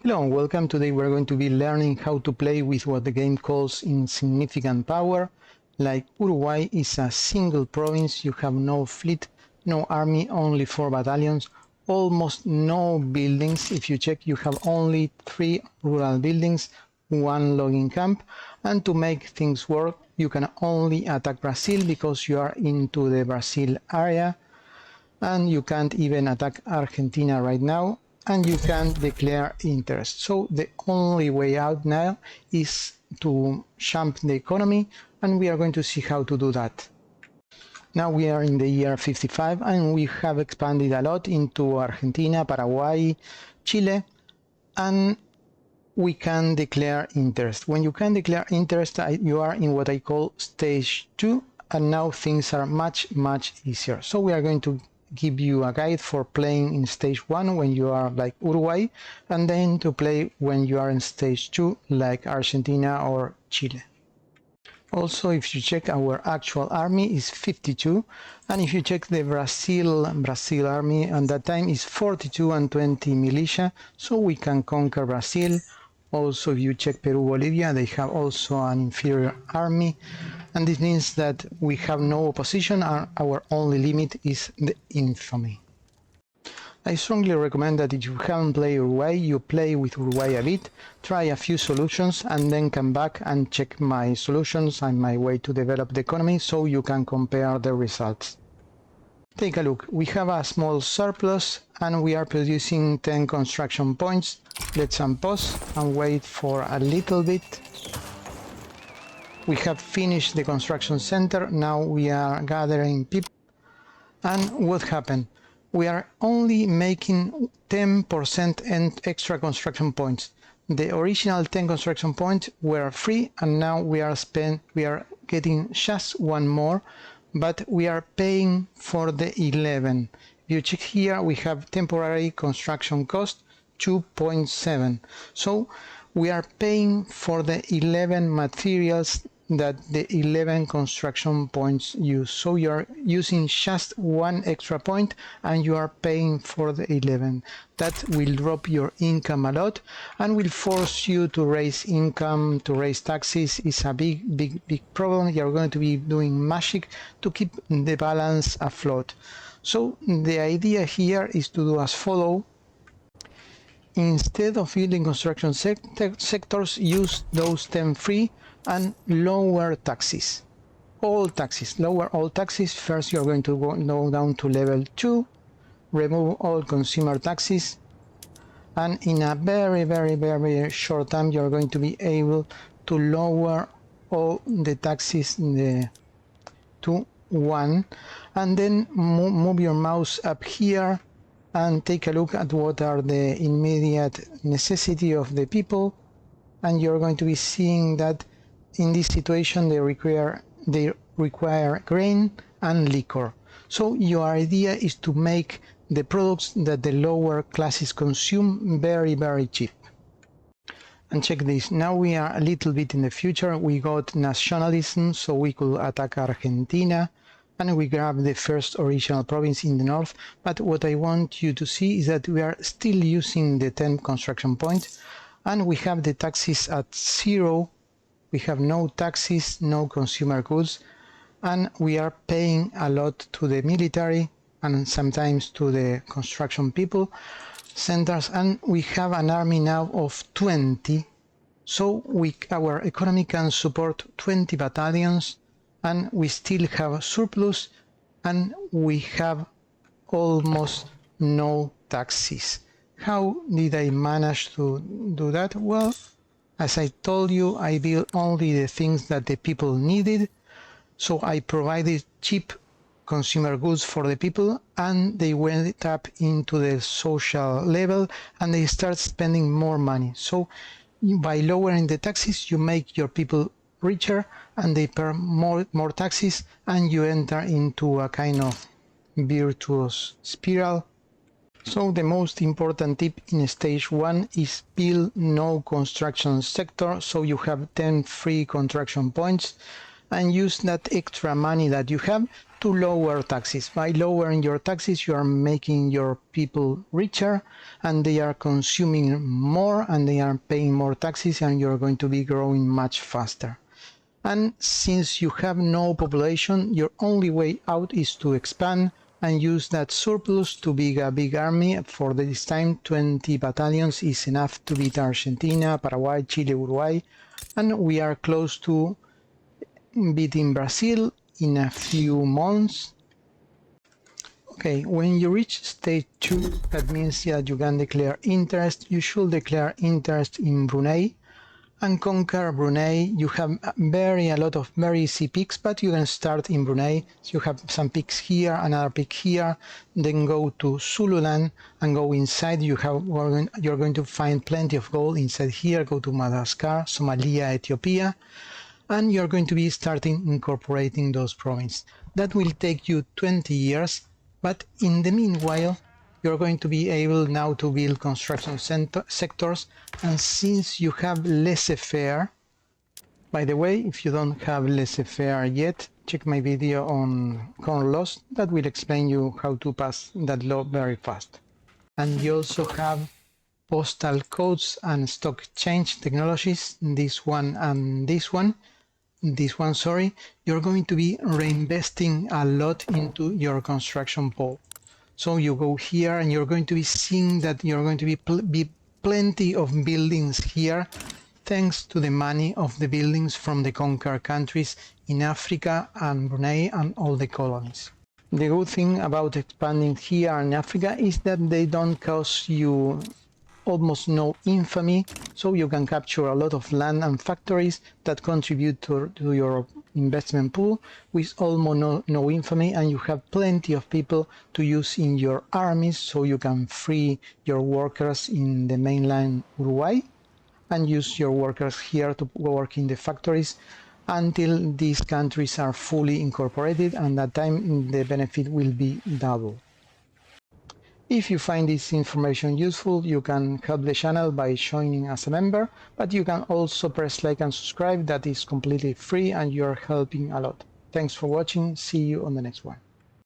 Hello and welcome. Today we're going to be learning how to play with what the game calls insignificant power. Like Uruguay is a single province, you have no fleet, no army, only 4 battalions, almost no buildings. If you check, you have only 3 rural buildings, 1 logging camp, and to make things work you can only attack Brazil because you are into the Brazil area, and you can't even attack Argentina right now, and you can declare interest. So the only way out now is to jump the economy, and we are going to see how to do that. Now we are in the year 55 and we have expanded a lot into Argentina, Paraguay, Chile, and we can declare interest. When you can declare interest, you are in what I call stage 2, and now things are much easier. So we are going to give you a guide for playing in stage 1 when you are like Uruguay, and then to play when you are in stage 2 like Argentina or Chile. Also, if you check, our actual army is 52, and if you check the Brazil army at that time is 42 and 20 militia, so we can conquer Brazil. Also, if you check Peru, Bolivia, they have also an inferior army, and this means that we have no opposition, and our only limit is the infamy. I strongly recommend that if you haven't played Uruguay, you play with Uruguay a bit, try a few solutions, and then come back and check my solutions and my way to develop the economy so you can compare the results. Take a look, we have a small surplus and we are producing 10 construction points. Let's unpause and wait for a little bit. We have finished the construction center, now we are gathering people. And what happened? We are only making 10% and extra construction points. The original 10 construction points were free, and now we are getting just one more, but we are paying for the 11. If you check here, we have temporary construction cost 2.7. So we are paying for the 11 materials that the 11 construction points use. So you are using just one extra point and you are paying for the 11. That will drop your income a lot and will force you to raise income, to raise taxes. It's a big problem. You're going to be doing magic to keep the balance afloat. So the idea here is to do as follow. Instead of building construction sectors, use those 10 free and lower taxes. Lower all taxes. First you're going to go down to level 2, remove all consumer taxes, and in a very short time you're going to be able to lower all the taxes to 1, and then move your mouse up here and take a look at what are the immediate necessity of the people, and you're going to be seeing that in this situation they require grain and liquor. So your idea is to make the products that the lower classes consume very cheap. And check this, now we are a little bit in the future, we got nationalism, so we could attack Argentina and we grab the first original province in the north. But what I want you to see is that we are still using the 10 construction points and we have the taxes at 0. We have no taxes, no consumer goods, and we are paying a lot to the military and sometimes to the construction people centers, and we have an army now of 20. So our economy can support 20 battalions, and we still have a surplus, and we have almost no taxes. How did I manage to do that? Well, as I told you, I built only the things that the people needed, so I provided cheap consumer goods for the people, and they went up into the social level and they start spending more money. So by lowering the taxes, you make your people richer and they pay more taxes, and you enter into a kind of virtuous spiral. So the most important tip in stage 1 is build no construction sector, so you have 10 free construction points, and use that extra money that you have to lower taxes. By lowering your taxes, you are making your people richer, and they are consuming more, and they are paying more taxes, and you're going to be growing much faster. And since you have no population, your only way out is to expand and use that surplus to build a big army. For this time, 20 battalions is enough to beat Argentina, Paraguay, Chile, Uruguay, and we are close to beating Brazil in a few months. Okay, when you reach stage 2, that means that you can declare interest. You should declare interest in Brunei and conquer Brunei. You have a lot of very easy peaks, but you can start in Brunei. So you have some peaks here, another peak here, then go to Zululand and go inside. You're going to find plenty of gold inside here. Go to Madagascar, Somalia, Ethiopia, and you're going to be starting incorporating those provinces. That will take you 20 years, but in the meanwhile, you're going to be able now to build construction sectors. And since you have laissez-faire, by the way, if you don't have laissez-faire yet, check my video on corn laws. That will explain you how to pass that law very fast. And you also have postal codes and stock exchange technologies, this one and this one. You're going to be reinvesting a lot into your construction pool. So you go here and you're going to be seeing that you're going to be plenty of buildings here, thanks to the money of the buildings from the conquered countries in Africa and Brunei and all the colonies. The good thing about expanding here in Africa is that they don't cost you almost no infamy, so you can capture a lot of land and factories that contribute to your investment pool with almost no infamy, and you have plenty of people to use in your armies, so you can free your workers in the mainland Uruguay and use your workers here to work in the factories until these countries are fully incorporated, and that time the benefit will be double. If you find this information useful, you can help the channel by joining as a member, but you can also press like and subscribe. That is completely free and you're helping a lot. Thanks for watching. See you on the next one.